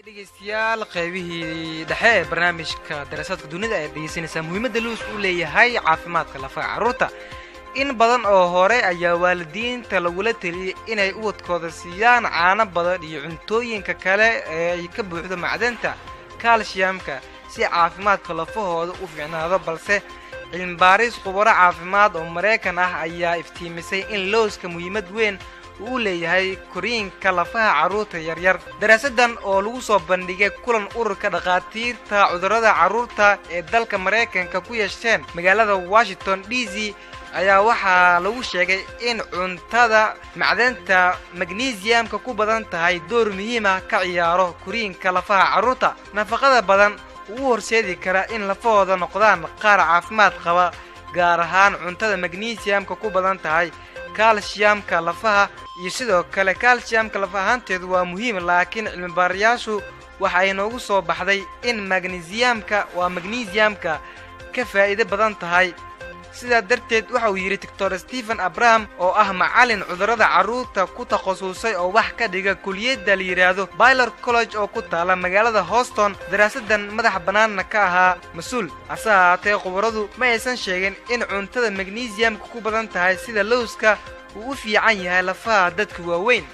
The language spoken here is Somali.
dhegeystayaal qaybihii dhexe ee barnaamijka daraasadka dunida ee dhegeysanaysa muhiimadda loo u leeyahay caafimaadka lafaha carruurta in badan oo hore ayaa waalidiinta lagula taliyay inay ubadkooda siiyaan caano badan iyo cuntooyinka kale ee ay ka buuxdo macdanta calciumka si caafimaadka lafahooda u fiicnaado balse cilmi baaris khubaro caafimaad oo Mareykan ah ayaa iftiimisay in looska muhiimad weyn uu leeyahay koriinka lafaha carruurta yaryar daraasadan oo lagu soo bandhigay kulan ururka dhaqaatiirta cudurrada carruurta ee dalka Mareykanka ku yeesheen magaalada Washington DC ayaa waxaa lagu sheegay in cuntada macdanta magnesiumka ku badan tahay door muhiim ah ka ciyaaro koriinka lafaha carruurta nafaqada badan uu horseedi kara in lafahooda noqdaan qaar caafimaad qaba gaar ahaan cuntada magnesiumka ku badan tahay calciumka lafaha iyo sidoo kale calciumka lafahanteedu waa muhiim laakiin cilmi baarayaashu waxay noogu soo baxday in magnesiumka ka faa'iido badan tahay sida darteed waxa uu yiri Dr. Stephen Abraham oo ah macallin cudurrada carruurta ku takhasusay oo wax ka dhiga kulliyadda la yiraahdo Baylor College oo ku taala magaalada Houston daraasadan madax banaanna ka ahaa mas'uul asaatee khubaradu ma aysan sheegin in cuntada magnesiumka ku badan tahay sida lowska uu u fiican yahay lafaha dadka waaweyn